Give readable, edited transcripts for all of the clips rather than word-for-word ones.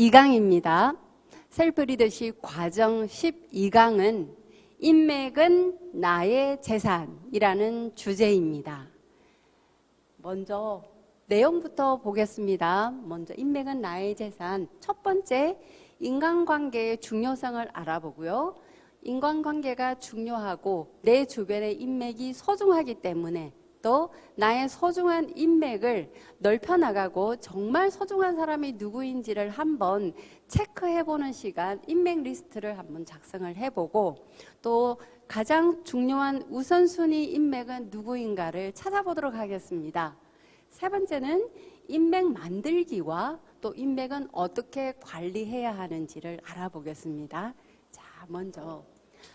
12강입니다. 셀프 리더십 과정 12강은 인맥은 나의 재산이라는 주제입니다. 먼저 내용부터 보겠습니다. 먼저 인맥은 나의 재산. 첫 번째, 인간관계의 중요성을 알아보고요. 인간관계가 중요하고 내 주변의 인맥이 소중하기 때문에 또 나의 소중한 인맥을 넓혀나가고 정말 소중한 사람이 누구인지를 한번 체크해보는 시간, 인맥 리스트를 한번 작성을 해보고 또 가장 중요한 우선순위 인맥은 누구인가를 찾아보도록 하겠습니다. 세 번째는 인맥 만들기와 또 인맥은 어떻게 관리해야 하는지를 알아보겠습니다. 자, 먼저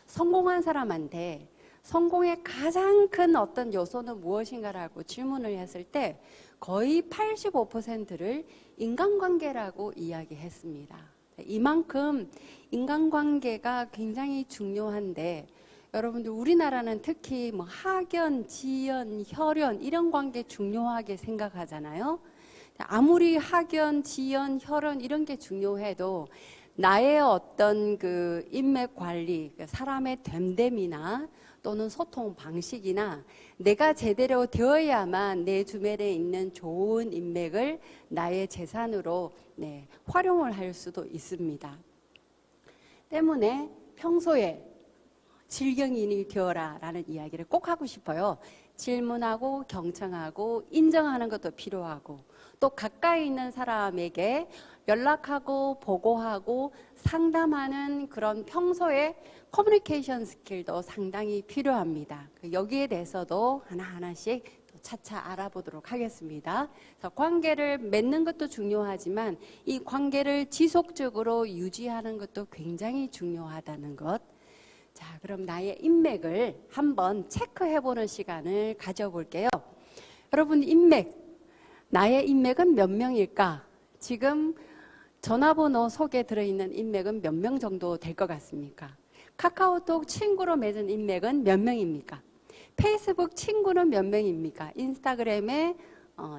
성공한 사람한테 성공의 가장 큰 어떤 요소는 무엇인가라고 질문을 했을 때 거의 85%를 인간관계라고 이야기했습니다. 이만큼 인간관계가 굉장히 중요한데 여러분들 우리나라는 특히 뭐 학연, 지연, 혈연 이런 관계 중요하게 생각하잖아요. 아무리 학연, 지연, 혈연 이런 게 중요해도 나의 어떤 그 인맥 관리, 사람의 됨됨이나 또는 소통 방식이나 내가 제대로 되어야만 내 주변에 있는 좋은 인맥을 나의 재산으로 활용을 할 수도 있습니다. 때문에 평소에 질경인이 되어라 라는 이야기를 꼭 하고 싶어요. 질문하고 경청하고 인정하는 것도 필요하고 또 가까이 있는 사람에게 연락하고 보고하고 상담하는 그런 평소에 커뮤니케이션 스킬도 상당히 필요합니다. 여기에 대해서도 하나하나씩 차차 알아보도록 하겠습니다. 그래서 관계를 맺는 것도 중요하지만 이 관계를 지속적으로 유지하는 것도 굉장히 중요하다는 것. 자, 그럼 나의 인맥을 한번 체크해보는 시간을 가져볼게요. 여러분, 인맥, 나의 인맥은 몇 명일까? 지금 전화번호 속에 들어있는 인맥은 몇 명 정도 될 것 같습니까? 카카오톡 친구로 맺은 인맥은 몇 명입니까? 페이스북 친구는 몇 명입니까? 인스타그램의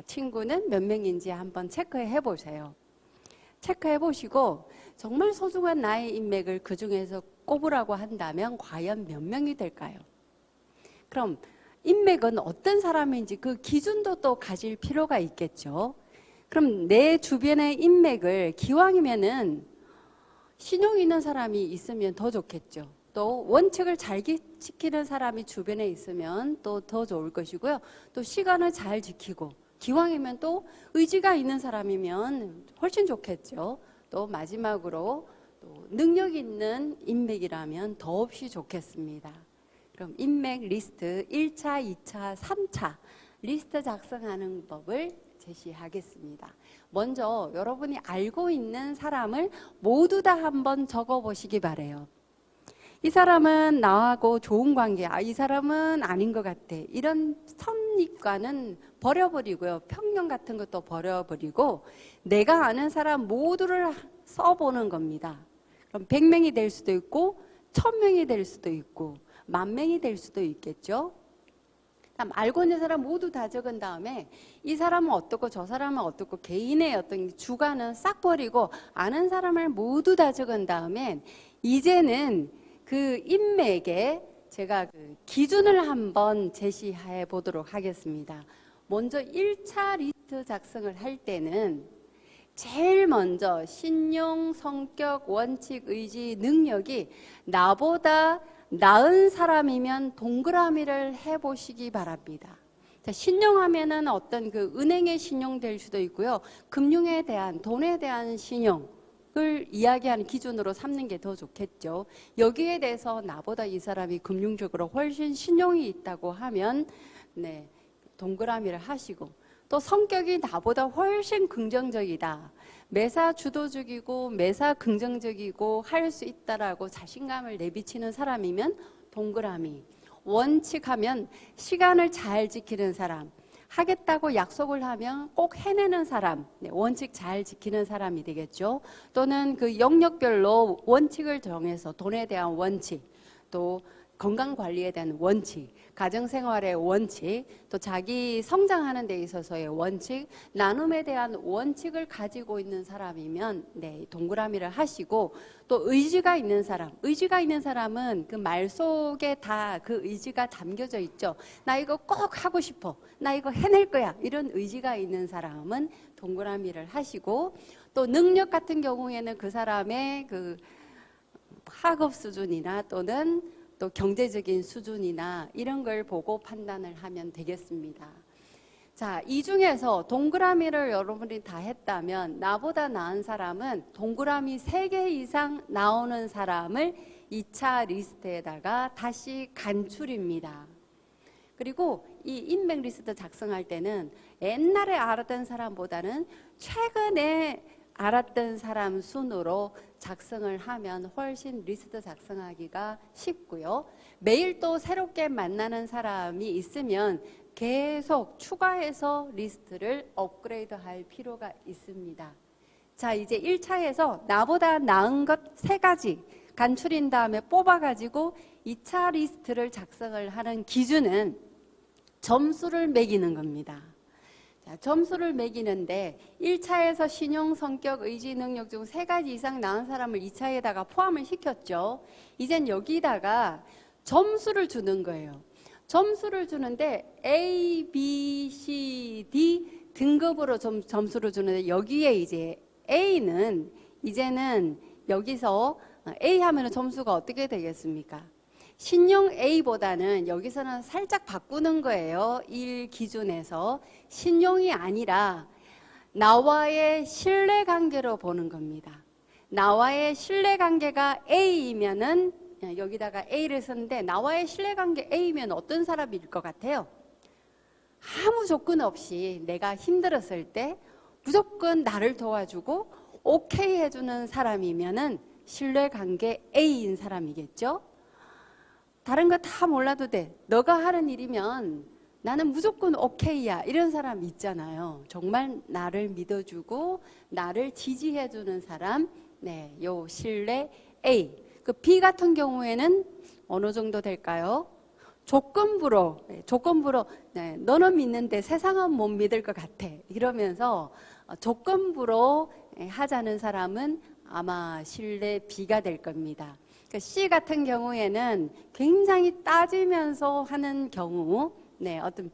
친구는 몇 명인지 한번 체크해 보세요. 체크해 보시고 정말 소중한 나의 인맥을 그 중에서 꼽으라고 한다면 과연 몇 명이 될까요? 그럼 인맥은 어떤 사람인지 그 기준도 또 가질 필요가 있겠죠. 그럼 내 주변의 인맥을 기왕이면은 신용 있는 사람이 있으면 더 좋겠죠. 또 원칙을 잘 지키는 사람이 주변에 있으면 또 더 좋을 것이고요. 또 시간을 잘 지키고 기왕이면 또 의지가 있는 사람이면 훨씬 좋겠죠. 또 마지막으로 또 능력 있는 인맥이라면 더없이 좋겠습니다. 그럼 인맥 리스트 1차, 2차, 3차 리스트 작성하는 법을 제시하겠습니다. 먼저 여러분이 알고 있는 사람을 모두 다 한번 적어보시기 바래요. 이 사람은 나하고 좋은 관계, 이 사람은 아닌 것 같아. 이런 선입관은 버려버리고요. 편견 같은 것도 버려버리고 내가 아는 사람 모두를 써보는 겁니다. 그럼 100명이 될 수도 있고 1000명이 될 수도 있고 10,000명이 될 수도 있겠죠. 알고 있는 사람 모두 다 적은 다음에 이 사람은 어떻고 저 사람은 어떻고 개인의 어떤 주관은 싹 버리고 아는 사람을 모두 다 적은 다음에 이제는 그 인맥에 제가 그 기준을 한번 제시해 보도록 하겠습니다. 먼저 1차 리스트 작성을 할 때는 제일 먼저 신용, 성격, 원칙, 의지, 능력이 나보다 나은 사람이면 동그라미를 해보시기 바랍니다. 자, 신용하면은 어떤 그 은행의 신용 될 수도 있고요. 금융에 대한, 돈에 대한 신용을 이야기하는 기준으로 삼는 게 더 좋겠죠. 여기에 대해서 나보다 이 사람이 금융적으로 훨씬 신용이 있다고 하면 동그라미를 하시고 또 성격이 나보다 훨씬 긍정적이다. 매사 주도적이고 매사 긍정적이고 할 수 있다라고 자신감을 내비치는 사람이면 동그라미. 원칙하면 시간을 잘 지키는 사람. 하겠다고 약속을 하면 꼭 해내는 사람. 원칙 잘 지키는 사람이 되겠죠. 또는 그 영역별로 원칙을 정해서 돈에 대한 원칙. 또 건강 관리에 대한 원칙, 가정 생활의 원칙, 또 자기 성장하는 데 있어서의 원칙, 나눔에 대한 원칙을 가지고 있는 사람이면 네, 동그라미를 하시고, 또 의지가 있는 사람은 그 말 속에 다 그 의지가 담겨져 있죠. 나 이거 꼭 하고 싶어, 나 이거 해낼 거야, 이런 의지가 있는 사람은 동그라미를 하시고, 또 능력 같은 경우에는 그 사람의 그 학업 수준이나 또는 또 경제적인 수준이나 이런 걸 보고 판단을 하면 되겠습니다. 자, 이 중에서 동그라미를 여러분이 다 했다면 나보다 나은 사람은 동그라미 3개 이상 나오는 사람을 2차 리스트에다가 다시 간출입니다. 그리고 이 인맥 리스트 작성할 때는 옛날에 알았던 사람보다는 최근에 알았던 사람 순으로 작성을 하면 훨씬 리스트 작성하기가 쉽고요. 매일 또 새롭게 만나는 사람이 있으면 계속 추가해서 리스트를 업그레이드 할 필요가 있습니다. 자, 이제 1차에서 나보다 나은 것 3가지 간추린 다음에 뽑아가지고 2차 리스트를 작성을 하는 기준은 점수를 매기는 겁니다. 자, 점수를 매기는데 1차에서 신용, 성격, 의지, 능력 중 3가지 이상 나은 사람을 2차에다가 포함을 시켰죠. 이젠 여기다가 점수를 주는 거예요. 점수를 주는데 A, B, C, D 등급으로 점수를 주는데, 여기에 이제 A는 이제는 여기서 A 하면 점수가 어떻게 되겠습니까? 신용 A보다는 여기서는 살짝 바꾸는 거예요. 1 기준에서 신용이 아니라 나와의 신뢰관계로 보는 겁니다. 나와의 신뢰관계가 A이면은 여기다가 A를 썼는데, 나와의 신뢰관계 A면 어떤 사람일 것 같아요? 아무 조건 없이 내가 힘들었을 때 무조건 나를 도와주고 오케이 해주는 사람이면은 신뢰관계 A인 사람이겠죠? 다른 거 다 몰라도 돼, 너가 하는 일이면 나는 무조건 오케이야, 이런 사람 있잖아요. 정말 나를 믿어주고 나를 지지해주는 사람, 네, 요 신뢰 A. 그 B 같은 경우에는 어느 정도 될까요? 조건부로, 네, 너는 믿는데 세상은 못 믿을 것 같아, 이러면서 조건부로 하자는 사람은 아마 신뢰 B가 될 겁니다. C 같은 경우에는 굉장히 따지면서 하는 경우, 네, 어떤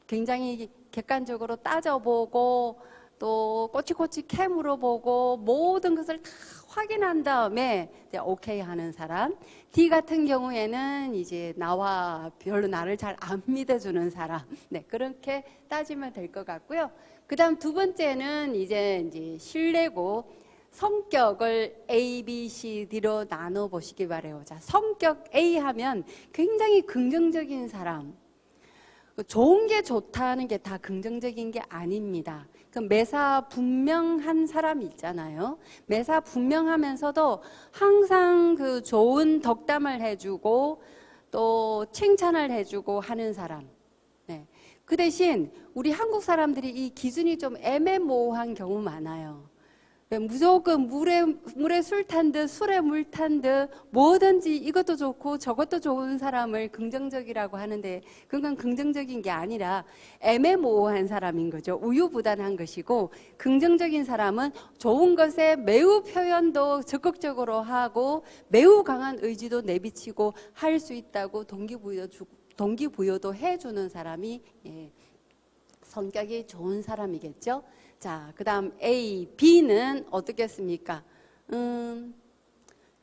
굉장히 객관적으로 따져보고 또 꼬치꼬치 캐물어보고 모든 것을 다 확인한 다음에 이제 오케이 하는 사람. D 같은 경우에는 이제 나와 별로 나를 잘 안 믿어주는 사람. 네, 그렇게 따지면 될 것 같고요. 그 다음 2번째는 이제 신뢰고, 성격을 A, B, C, D로 나눠 보시기 바래요. 자, 성격 A 하면 굉장히 긍정적인 사람. 좋은 게 좋다는 게 다 긍정적인 게 아닙니다. 그 매사 분명한 사람 있잖아요. 매사 분명하면서도 항상 그 좋은 덕담을 해주고 또 칭찬을 해주고 하는 사람. 네. 그 대신 우리 한국 사람들이 이 기준이 좀 애매모호한 경우 많아요. 무조건 물에 술 탄 듯 술에 물 탄 듯 뭐든지 이것도 좋고 저것도 좋은 사람을 긍정적이라고 하는데, 그건 긍정적인 게 아니라 애매모호한 사람인 거죠. 우유부단한 것이고, 긍정적인 사람은 좋은 것에 매우 표현도 적극적으로 하고 매우 강한 의지도 내비치고 할 수 있다고 동기부여도 해주는 사람이 성격이 좋은 사람이겠죠. 자, 그 다음 A, B는 어떻겠습니까?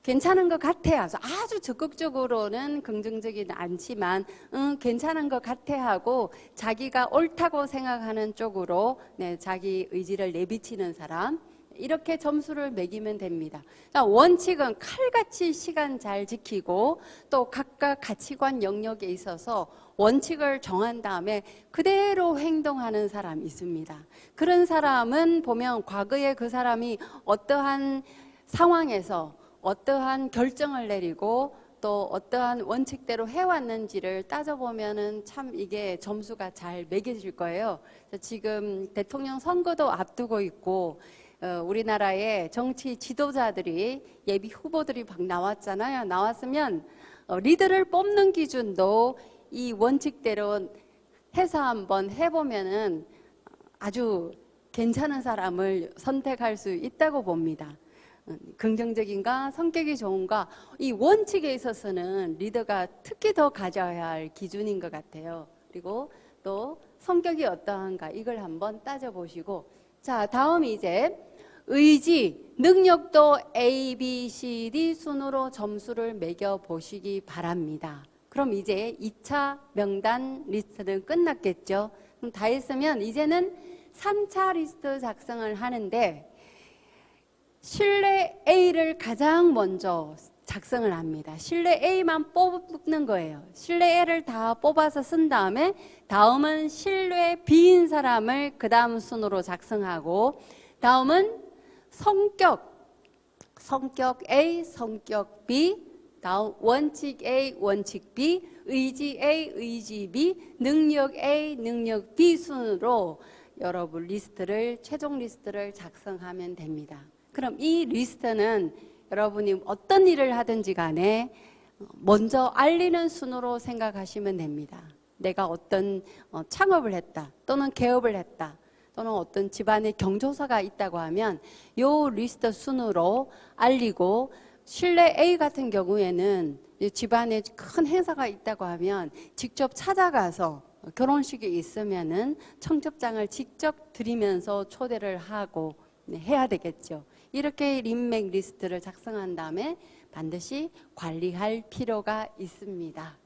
괜찮은 것 같아. 아주 적극적으로는 긍정적이지 않지만 괜찮은 것 같아 하고 자기가 옳다고 생각하는 쪽으로 네, 자기 의지를 내비치는 사람. 이렇게 점수를 매기면 됩니다. 자, 원칙은 칼같이 시간 잘 지키고 또 각각 가치관 영역에 있어서 원칙을 정한 다음에 그대로 행동하는 사람이 있습니다. 그런 사람은 보면 과거에 그 사람이 어떠한 상황에서 어떠한 결정을 내리고 또 어떠한 원칙대로 해왔는지를 따져보면은 참 이게 점수가 잘 매겨질 거예요. 지금 대통령 선거도 앞두고 있고 우리나라의 정치 지도자들이 예비 후보들이 막 나왔잖아요. 나왔으면 리더를 뽑는 기준도 이 원칙대로 해서 한번 해보면은 아주 괜찮은 사람을 선택할 수 있다고 봅니다. 긍정적인가, 성격이 좋은가, 이 원칙에 있어서는 리더가 특히 더 가져야 할 기준인 것 같아요. 그리고 또 성격이 어떠한가, 이걸 한번 따져보시고, 자, 다음 이제 의지, 능력도 A, B, C, D 순으로 점수를 매겨보시기 바랍니다. 그럼 이제 2차 명단 리스트는 끝났겠죠. 그럼 다 했으면 이제는 3차 리스트 작성을 하는데, 신뢰 A를 가장 먼저 작성을 합니다. 신뢰 A만 뽑는 거예요. 신뢰 A를 다 뽑아서 쓴 다음에 다음은 신뢰 B인 사람을 그 다음 순으로 작성하고, 다음은 성격 A, 성격 B, 다음 원칙 A, 원칙 B, 의지 A, 의지 B, 능력 A, 능력 B 순으로 여러분 리스트를, 최종 리스트를 작성하면 됩니다. 그럼 이 리스트는 여러분이 어떤 일을 하든지 간에 먼저 알리는 순으로 생각하시면 됩니다. 내가 어떤 창업을 했다, 또는 개업을 했다, 또는 어떤 집안에 경조사가 있다고 하면 이 리스트 순으로 알리고, 신뢰 A 같은 경우에는 집안에 큰 행사가 있다고 하면 직접 찾아가서, 결혼식이 있으면은 청첩장을 직접 드리면서 초대를 하고 해야 되겠죠. 이렇게 인맥 리스트를 작성한 다음에 반드시 관리할 필요가 있습니다.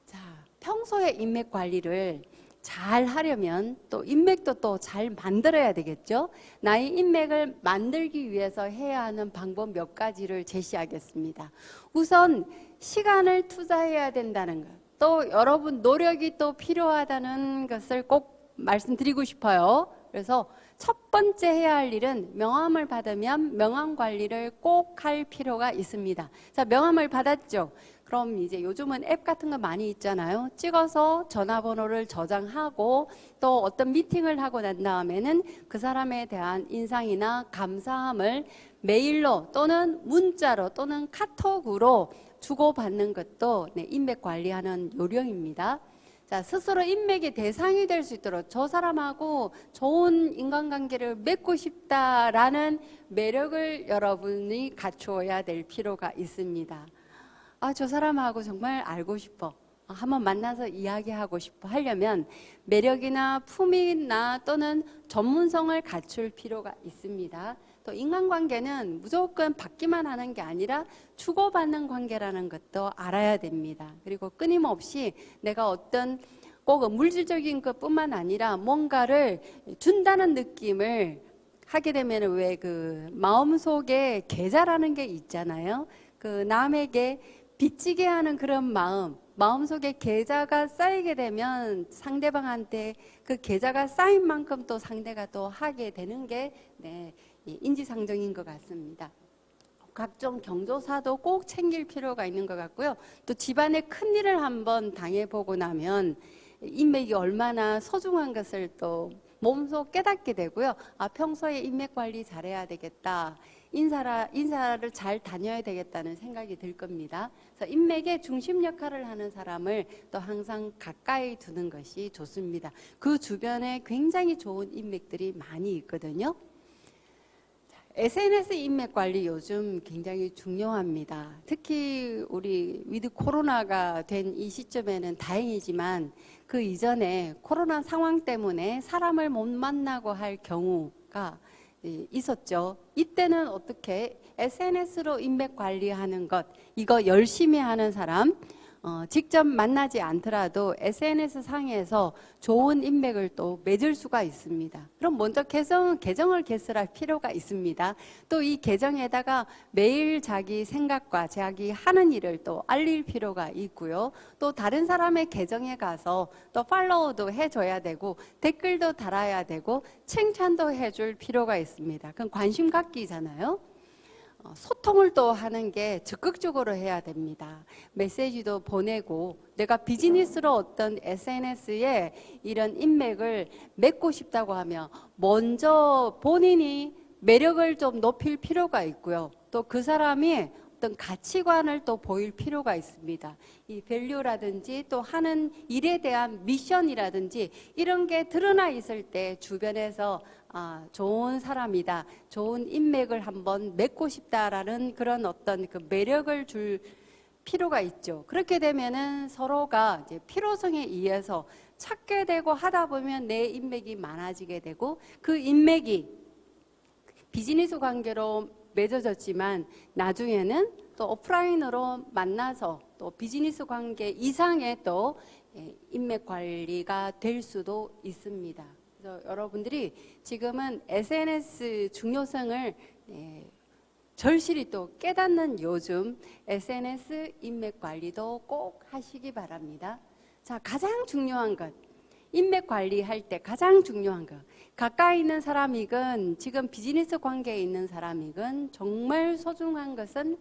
자, 평소에 인맥 관리를 잘 하려면 또 인맥도 또 잘 만들어야 되겠죠. 나의 인맥을 만들기 위해서 해야 하는 방법 몇 가지를 제시하겠습니다. 우선 시간을 투자해야 된다는 것, 또 여러분 노력이 또 필요하다는 것을 꼭 말씀드리고 싶어요. 그래서 첫 번째 해야 할 일은, 명함을 받으면 명함 관리를 꼭 할 필요가 있습니다. 자, 명함을 받았죠. 그럼 이제 요즘은 앱 같은 거 많이 있잖아요. 찍어서 전화번호를 저장하고, 또 어떤 미팅을 하고 난 다음에는 그 사람에 대한 인상이나 감사함을 메일로 또는 문자로 또는 카톡으로 주고받는 것도 인맥 관리하는 요령입니다. 자, 스스로 인맥의 대상이 될 수 있도록 저 사람하고 좋은 인간관계를 맺고 싶다라는 매력을 여러분이 갖추어야 될 필요가 있습니다. 아, 저 사람하고 정말 알고 싶어, 한번 만나서 이야기하고 싶어 하려면 매력이나 품위나 또는 전문성을 갖출 필요가 있습니다. 또 인간관계는 무조건 받기만 하는 게 아니라 주고받는 관계라는 것도 알아야 됩니다. 그리고 끊임없이 내가 어떤 꼭 물질적인 것뿐만 아니라 뭔가를 준다는 느낌을 하게 되면, 왜 그 마음속에 계좌라는 게 있잖아요. 그 남에게 빚지게 하는 그런 마음속에 계좌가 쌓이게 되면 상대방한테 그 계좌가 쌓인 만큼 또 상대가 또 하게 되는 게 인지상정인 것 같습니다. 각종 경조사도 꼭 챙길 필요가 있는 것 같고요. 또 집안의 큰일을 한번 당해보고 나면 인맥이 얼마나 소중한 것을 또 몸소 깨닫게 되고요. 아, 평소에 인맥 관리 잘해야 되겠다, 인사를 잘 다녀야 되겠다는 생각이 들 겁니다. 그래서 인맥의 중심 역할을 하는 사람을 또 항상 가까이 두는 것이 좋습니다. 그 주변에 굉장히 좋은 인맥들이 많이 있거든요. SNS 인맥 관리 요즘 굉장히 중요합니다. 특히 우리 위드 코로나가 된 이 시점에는 다행이지만, 그 이전에 코로나 상황 때문에 사람을 못 만나고 할 경우가 있었죠. 이때는 어떻게 SNS로 인맥 관리하는 것, 이거 열심히 하는 사람, 직접 만나지 않더라도 SNS 상에서 좋은 인맥을 또 맺을 수가 있습니다. 그럼 먼저 계정을 개설할 필요가 있습니다. 또 이 계정에다가 매일 자기 생각과 자기 하는 일을 또 알릴 필요가 있고요. 또 다른 사람의 계정에 가서 또 팔로우도 해줘야 되고, 댓글도 달아야 되고, 칭찬도 해줄 필요가 있습니다. 그건 관심 갖기잖아요. 소통을 또 하는 게 적극적으로 해야 됩니다. 메시지도 보내고, 내가 비즈니스로 어떤 SNS에 이런 인맥을 맺고 싶다고 하면 먼저 본인이 매력을 좀 높일 필요가 있고요. 또 그 사람이 어떤 가치관을 또 보일 필요가 있습니다. 이 밸류라든지 또 하는 일에 대한 미션이라든지 이런 게 드러나 있을 때 주변에서 좋은 사람이다, 좋은 인맥을 한번 맺고 싶다라는 그런 어떤 그 매력을 줄 필요가 있죠. 그렇게 되면은 서로가 이제 필요성에 의해서 찾게 되고 하다 보면 내 인맥이 많아지게 되고 그 인맥이 비즈니스 관계로 맺어졌지만 나중에는 또 오프라인으로 만나서 또 비즈니스 관계 이상의 또 인맥 관리가 될 수도 있습니다. 그래서 여러분들이 지금은 SNS 중요성을 절실히 또 깨닫는 요즘 SNS 인맥 관리도 꼭 하시기 바랍니다. 자, 가장 중요한 것, 인맥 관리할 때 가장 중요한 것, 가까이 있는 사람이건 지금 비즈니스 관계에 있는 사람이건 정말 소중한 것은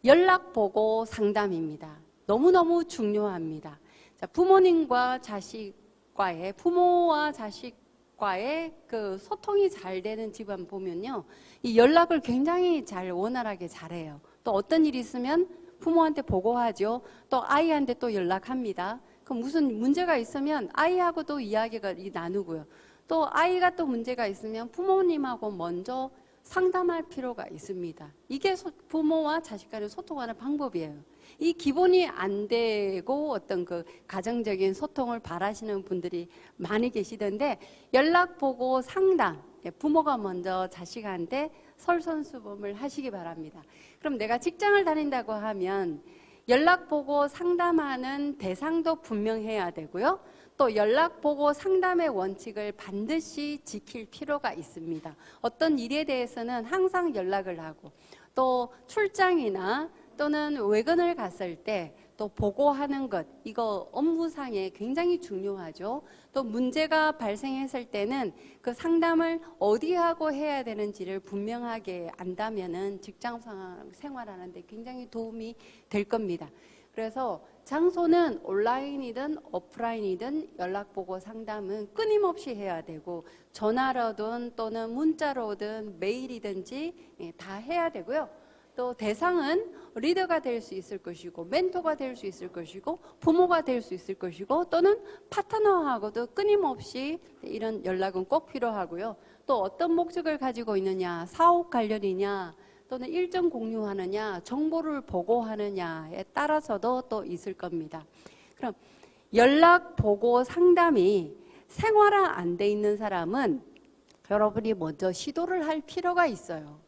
연락보고 상담입니다. 너무너무 중요합니다. 자, 부모님과 자식과의, 부모와 자식과의 그 소통이 잘 되는 집안 보면요, 이 연락을 굉장히 잘 원활하게 잘해요. 또 어떤 일이 있으면 부모한테 보고하죠. 또 아이한테 또 연락합니다. 그럼 무슨 문제가 있으면 아이하고도 이야기가 나누고요. 또 아이가 또 문제가 있으면 부모님하고 먼저 상담할 필요가 있습니다. 이게 부모와 자식 간의 소통하는 방법이에요. 이 기본이 안 되고 어떤 그 가정적인 소통을 바라시는 분들이 많이 계시던데, 연락 보고 상담, 부모가 먼저 자식한테 설선수범을 하시기 바랍니다. 그럼 내가 직장을 다닌다고 하면 연락 보고 상담하는 대상도 분명해야 되고요. 또 연락 보고 상담의 원칙을 반드시 지킬 필요가 있습니다. 어떤 일에 대해서는 항상 연락을 하고, 또 출장이나 또는 외근을 갔을 때 또 보고하는 것, 이거 업무상에 굉장히 중요하죠. 또 문제가 발생했을 때는 그 상담을 어디 하고 해야 되는지를 분명하게 안다면은 직장 생활하는데 굉장히 도움이 될 겁니다. 그래서 장소는 온라인이든 오프라인이든 연락보고 상담은 끊임없이 해야 되고, 전화로든 또는 문자로든 메일이든지 다 해야 되고요. 또 대상은 리더가 될 수 있을 것이고, 멘토가 될 수 있을 것이고, 부모가 될 수 있을 것이고, 또는 파트너하고도 끊임없이 이런 연락은 꼭 필요하고요. 또 어떤 목적을 가지고 있느냐, 사업 관련이냐, 또는 일정 공유하느냐, 정보를 보고하느냐에 따라서도 또 있을 겁니다. 그럼 연락 보고 상담이 생활화 안 돼 있는 사람은 여러분이 먼저 시도를 할 필요가 있어요.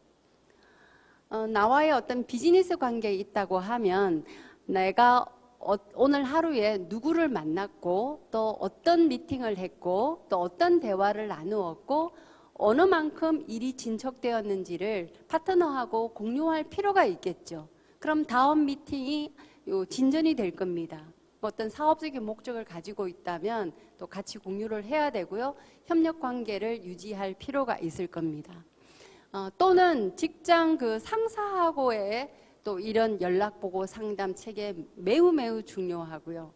나와의 어떤 비즈니스 관계에 있다고 하면 내가 오늘 하루에 누구를 만났고, 또 어떤 미팅을 했고, 또 어떤 대화를 나누었고, 어느 만큼 일이 진척되었는지를 파트너하고 공유할 필요가 있겠죠. 그럼 다음 미팅이 진전이 될 겁니다. 어떤 사업적인 목적을 가지고 있다면 또 같이 공유를 해야 되고요. 협력 관계를 유지할 필요가 있을 겁니다. 또는 직장 그 상사하고의 또 이런 연락보고 상담 체계 매우 중요하고요.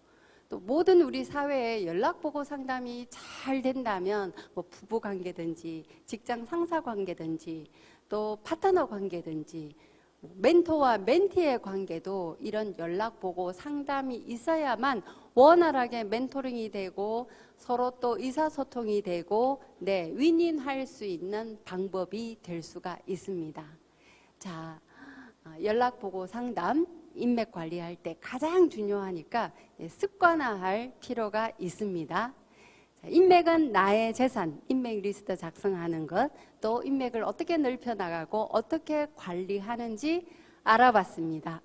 또 모든 우리 사회에 연락보고 상담이 잘 된다면 뭐 부부 관계든지 직장 상사 관계든지 또 파트너 관계든지 멘토와 멘티의 관계도 이런 연락보고 상담이 있어야만 원활하게 멘토링이 되고 서로 또 의사소통이 되고 윈윈할 수 있는 방법이 될 수가 있습니다. 자, 연락보고 상담, 인맥 관리할 때 가장 중요하니까 습관화할 필요가 있습니다. 인맥은 나의 재산, 인맥 리스트 작성하는 것, 또 인맥을 어떻게 넓혀나가고 어떻게 관리하는지 알아봤습니다.